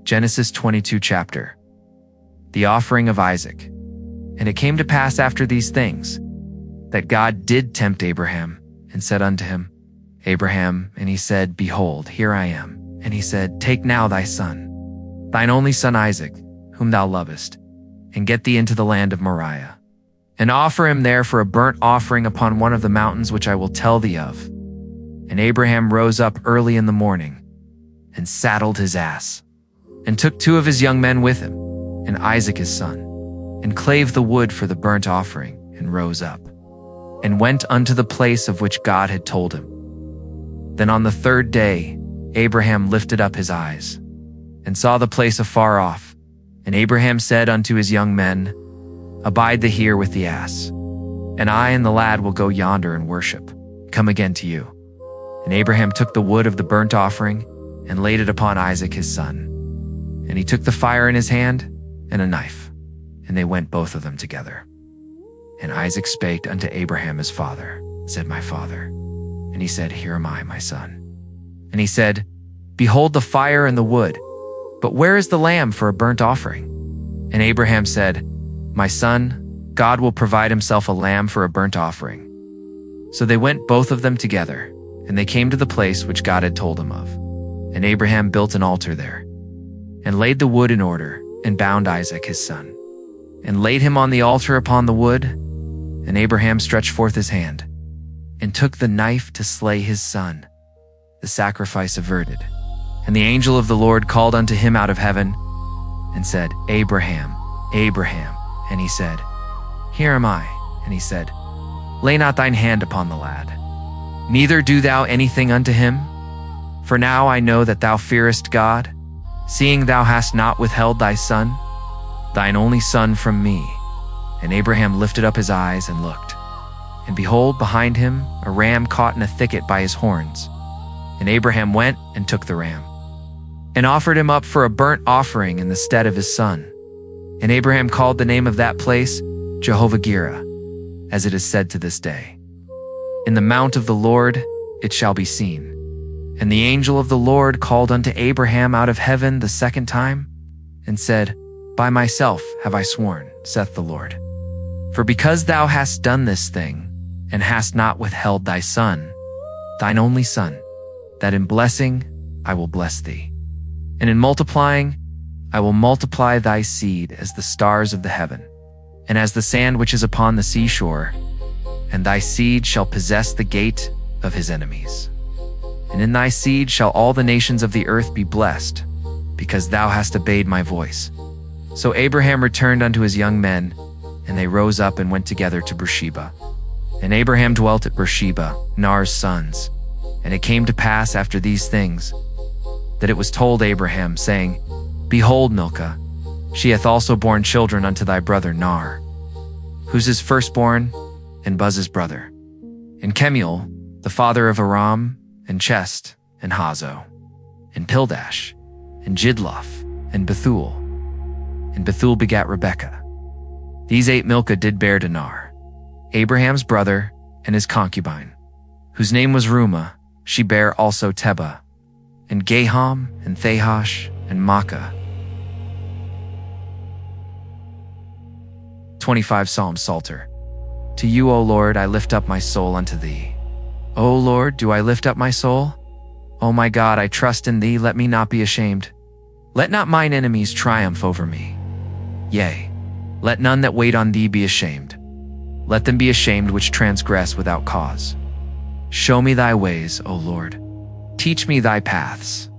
Genesis 22 chapter. The offering of Isaac. And it came to pass after these things, that God did tempt Abraham, and said unto him, Abraham, and he said, Behold, here I am. And he said, Take now thy son, thine only son Isaac, whom thou lovest, and get thee into the land of Moriah, and offer him there for a burnt offering upon one of the mountains which I will tell thee of. And Abraham rose up early in the morning, and saddled his ass, and took 2 of his young men with him, and Isaac his son, and clave the wood for the burnt offering, and rose up, and went unto the place of which God had told him. Then on the 3rd day Abraham lifted up his eyes, and saw the place afar off. And Abraham said unto his young men, Abide thee here with the ass, and I and the lad will go yonder and worship, come again to you. And Abraham took the wood of the burnt offering, and laid it upon Isaac his son. And he took the fire in his hand, and a knife, and they went both of them together. And Isaac spake unto Abraham his father, said, My father. And he said, Here am I, my son. And he said, Behold the fire and the wood, but where is the lamb for a burnt offering? And Abraham said, My son, God will provide himself a lamb for a burnt offering. So they went both of them together, and they came to the place which God had told him of. And Abraham built an altar there, and laid the wood in order, and bound Isaac his son, and laid him on the altar upon the wood. And Abraham stretched forth his hand, and took the knife to slay his son. The sacrifice averted. And the angel of the Lord called unto him out of heaven, and said, Abraham, Abraham. And he said, Here am I. And he said, Lay not thine hand upon the lad, neither do thou anything unto him. For now I know that thou fearest God, seeing thou hast not withheld thy son, thine only son, from me. And Abraham lifted up his eyes and looked, and behold, behind him a ram caught in a thicket by his horns. And Abraham went and took the ram, and offered him up for a burnt offering in the stead of his son. And Abraham called the name of that place Jehovah-Jireh, as it is said to this day. In the mount of the Lord it shall be seen. And the angel of the Lord called unto Abraham out of heaven the 2nd time, and said, By myself have I sworn, saith the Lord. For because thou hast done this thing, and hast not withheld thy son, thine only son, that in blessing I will bless thee, and in multiplying I will multiply thy seed as the stars of the heaven, and as the sand which is upon the seashore, and thy seed shall possess the gate of his enemies. And in thy seed shall all the nations of the earth be blessed, because thou hast obeyed my voice. So Abraham returned unto his young men, and they rose up and went together to Beersheba. And Abraham dwelt at Beersheba, Nahor's sons. And it came to pass after these things, that it was told Abraham, saying, Behold, Milcah, she hath also borne children unto thy brother Nahor, who's his firstborn, and Buz's brother, and Kemuel, the father of Aram, and Chest, and Hazo, and Pildash, and Jidlaph, and Bethuel. And Bethuel begat Rebekah. These 8 Milcah did bear to Nahor, Abraham's brother, and his concubine, whose name was Reumah. She bare also Tebah, and Gaham, and Thahash, and Maachah. 25 Psalm Psalter. To you, O Lord, I lift up my soul unto thee. O Lord, do I lift up my soul? O my God, I trust in thee, let me not be ashamed. Let not mine enemies triumph over me. Yea, let none that wait on thee be ashamed. Let them be ashamed which transgress without cause. Show me thy ways, O Lord. Teach me thy paths.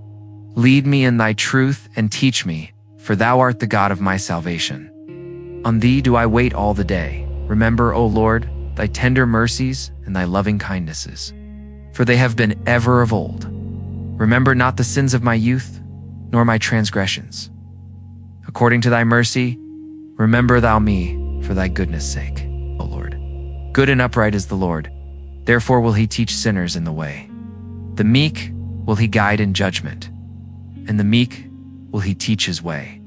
Lead me in thy truth and teach me, for thou art the God of my salvation. On thee do I wait all the day. Remember, O Lord, thy tender mercies and thy loving kindnesses, for they have been ever of old. Remember not the sins of my youth, nor my transgressions. According to thy mercy, remember thou me for thy goodness' sake, O Lord. Good and upright is the Lord, therefore will he teach sinners in the way. The meek will he guide in judgment, and the meek will he teach his way.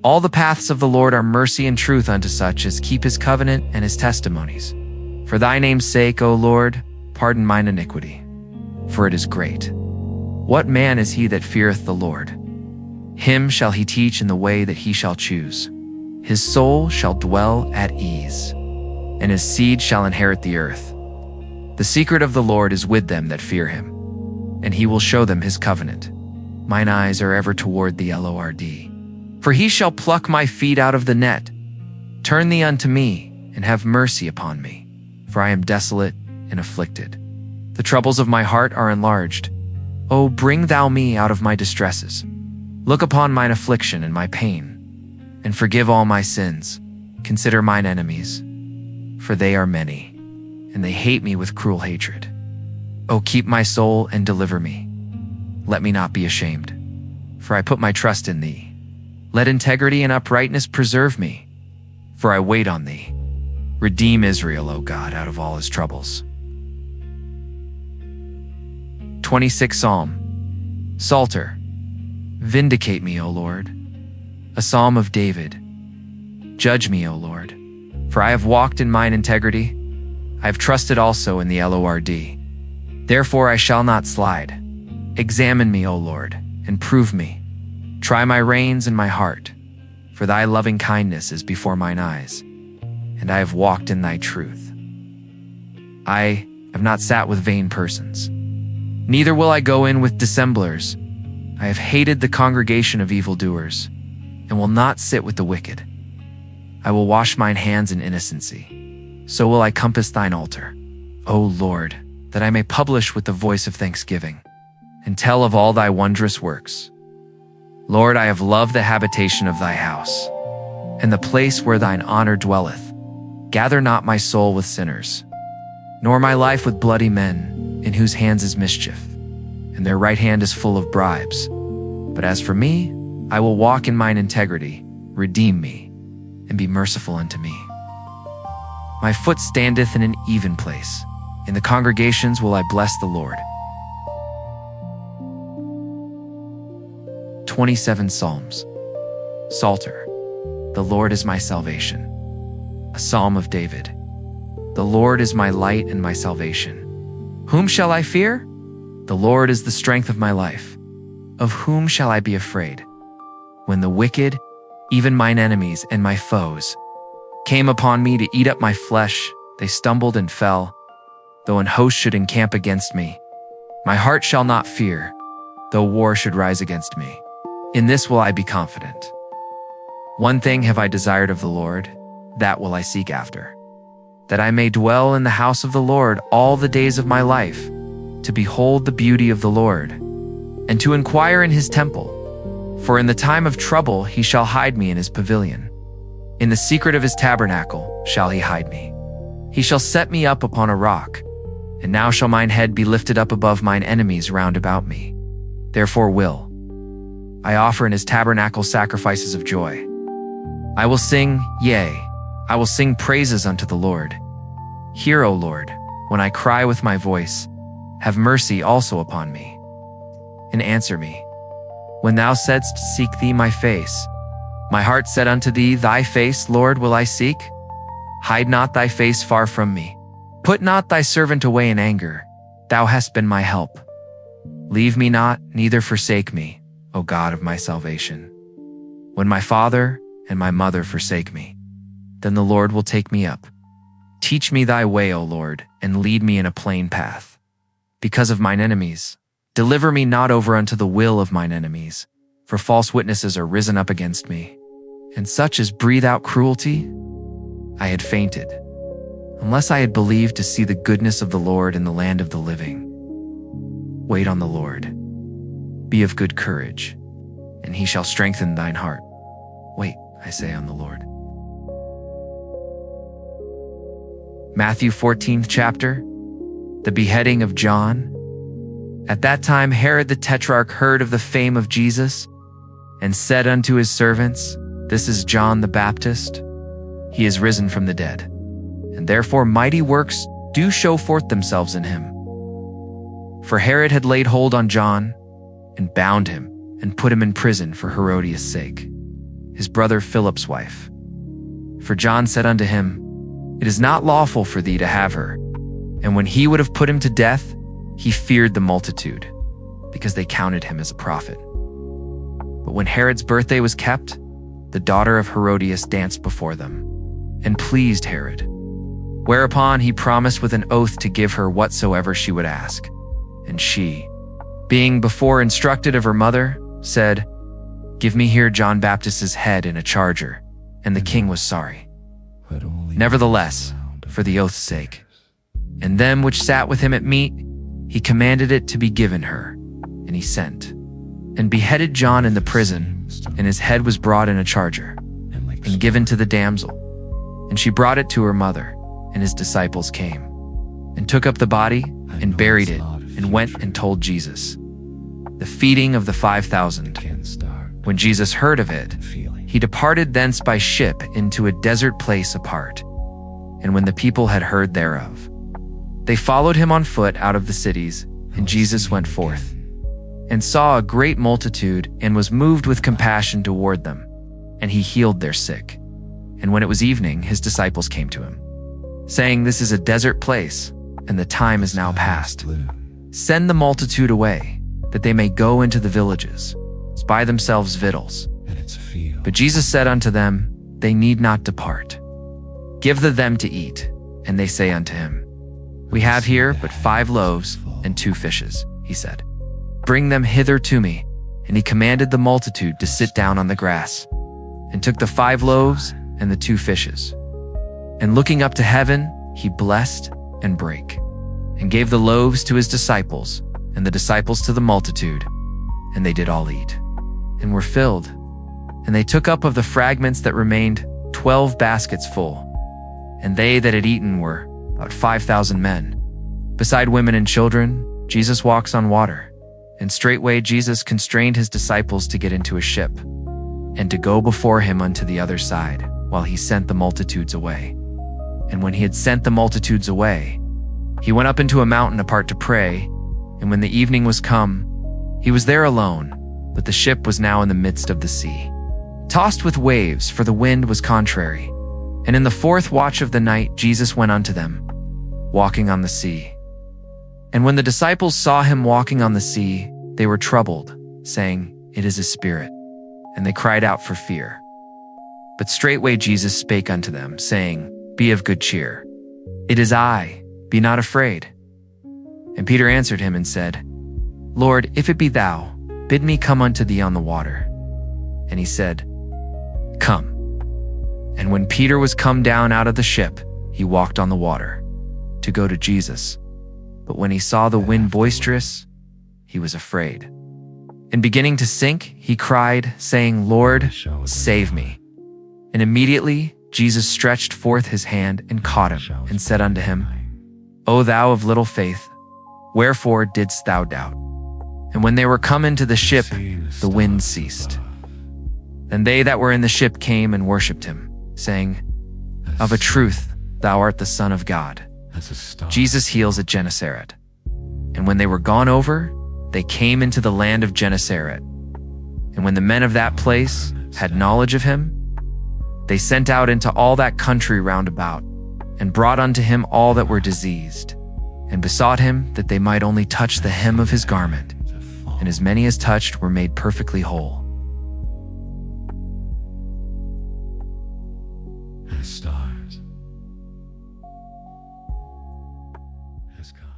All the paths of the Lord are mercy and truth unto such as keep his covenant and his testimonies. For thy name's sake, O Lord, pardon mine iniquity, for it is great. What man is he that feareth the Lord? Him shall he teach in the way that he shall choose. His soul shall dwell at ease, and his seed shall inherit the earth. The secret of the Lord is with them that fear him, and he will show them his covenant. Mine eyes are ever toward the Lord. For he shall pluck my feet out of the net. Turn thee unto me, and have mercy upon me, for I am desolate and afflicted. The troubles of my heart are enlarged. O bring thou me out of my distresses. Look upon mine affliction and my pain, and forgive all my sins. Consider mine enemies, for they are many, and they hate me with cruel hatred. O keep my soul and deliver me. Let me not be ashamed, for I put my trust in thee. Let integrity and uprightness preserve me, for I wait on thee. Redeem Israel, O God, out of all his troubles. 26th Psalm. Psalter. Vindicate me, O Lord. A psalm of David. Judge me, O Lord, for I have walked in mine integrity. I have trusted also in the Lord. Therefore I shall not slide. Examine me, O Lord, and prove me. Try my reins and my heart, for thy loving kindness is before mine eyes, and I have walked in thy truth. I have not sat with vain persons, neither will I go in with dissemblers. I have hated the congregation of evildoers, and will not sit with the wicked. I will wash mine hands in innocency, so will I compass thine altar, O Lord, that I may publish with the voice of thanksgiving, and tell of all thy wondrous works. Lord, I have loved the habitation of thy house, and the place where thine honor dwelleth. Gather not my soul with sinners, nor my life with bloody men, in whose hands is mischief, and their right hand is full of bribes. But as for me, I will walk in mine integrity. Redeem me, and be merciful unto me. My foot standeth in an even place. In the congregations will I bless the Lord. 27 Psalms. Psalter. The Lord is my salvation. A psalm of David. The Lord is my light and my salvation. Whom shall I fear? The Lord is the strength of my life. Of whom shall I be afraid? When the wicked, even mine enemies and my foes, came upon me to eat up my flesh, they stumbled and fell. Though an host should encamp against me, my heart shall not fear. Though war should rise against me, in this will I be confident. One thing have I desired of the Lord, that will I seek after, that I may dwell in the house of the Lord all the days of my life, to behold the beauty of the Lord, and to inquire in his temple. For in the time of trouble he shall hide me in his pavilion. In the secret of his tabernacle shall he hide me. He shall set me up upon a rock, and now shall mine head be lifted up above mine enemies round about me. Therefore will I offer in his tabernacle sacrifices of joy. I will sing, yea, I will sing praises unto the Lord. Hear, O Lord, when I cry with my voice. Have mercy also upon me, and answer me. When thou saidst, seek thee my face, my heart said unto thee, thy face, Lord, will I seek. Hide not thy face far from me. Put not thy servant away in anger. Thou hast been my help. Leave me not, neither forsake me, O God of my salvation. When my father and my mother forsake me, then the Lord will take me up. Teach me thy way, O Lord, and lead me in a plain path. Because of mine enemies, deliver me not over unto the will of mine enemies, for false witnesses are risen up against me, and such as breathe out cruelty. I had fainted, unless I had believed to see the goodness of the Lord in the land of the living. Wait on the Lord. Be of good courage, and he shall strengthen thine heart. Wait, I say, on the Lord. Matthew 14th chapter. The beheading of John. At that time Herod the Tetrarch heard of the fame of Jesus, and said unto his servants, This is John the Baptist. He is risen from the dead, and therefore mighty works do show forth themselves in him. For Herod had laid hold on John, and bound him, and put him in prison for Herodias' sake, his brother Philip's wife. For John said unto him, It is not lawful for thee to have her. And when he would have put him to death, he feared the multitude, because they counted him as a prophet. But when Herod's birthday was kept, the daughter of Herodias danced before them, and pleased Herod. Whereupon he promised with an oath to give her whatsoever she would ask. And she, being before instructed of her mother, said, "Give me here John Baptist's head in a charger." And the king was sorry. Nevertheless, for the oath's sake, and them which sat with him at meat, he commanded it to be given her. And he sent, and beheaded John in the prison, and his head was brought in a charger, and given to the damsel. And she brought it to her mother, and his disciples came, and took up the body, and buried it, and went and told Jesus. The feeding of the 5,000. When Jesus heard of it, he departed thence by ship into a desert place apart. And when the people had heard thereof, they followed him on foot out of the cities, and Jesus went forth, and saw a great multitude, and was moved with compassion toward them, and he healed their sick. And when it was evening, his disciples came to him, saying, "This is a desert place, and the time is now past. Send the multitude away, that they may go into the villages, buy themselves victuals." But Jesus said unto them, "They need not depart. Give them to eat." And they say unto him, "We have here but 5 loaves and 2 fishes, he said. "Bring them hither to me." And he commanded the multitude to sit down on the grass, and took the 5 loaves and the 2 fishes. And looking up to heaven, he blessed and brake, and gave the loaves to his disciples, and the disciples to the multitude. And they did all eat, and were filled. And they took up of the fragments that remained 12 baskets full. And they that had eaten were about 5,000 men. Beside women and children, Jesus walks on water. And straightway Jesus constrained his disciples to get into a ship, and to go before him unto the other side, while he sent the multitudes away. And when he had sent the multitudes away, he went up into a mountain apart to pray. And when the evening was come, he was there alone, but the ship was now in the midst of the sea, tossed with waves, for the wind was contrary. And in the 4th watch of the night Jesus went unto them, walking on the sea. And when the disciples saw him walking on the sea, they were troubled, saying, "It is a spirit." And they cried out for fear. But straightway Jesus spake unto them, saying, "Be of good cheer. It is I, be not afraid." And Peter answered him and said, "Lord, if it be thou, bid me come unto thee on the water." And he said, "Come." And when Peter was come down out of the ship, he walked on the water, to go to Jesus. But when he saw the wind boisterous, he was afraid. And beginning to sink, he cried, saying, "Lord, save me." And immediately Jesus stretched forth his hand and caught him, and said unto him, "O thou of little faith, wherefore didst thou doubt?" And when they were come into the ship, the wind ceased. Then they that were in the ship came and worshipped him, saying, "Of a truth, thou art the Son of God." Jesus heals at Gennesaret. And when they were gone over, they came into the land of Gennesaret. And when the men of that place had knowledge of him, they sent out into all that country round about, and brought unto him all that were diseased, and besought him that they might only touch the hem of his garment. And as many as touched were made perfectly whole. And the stars has come.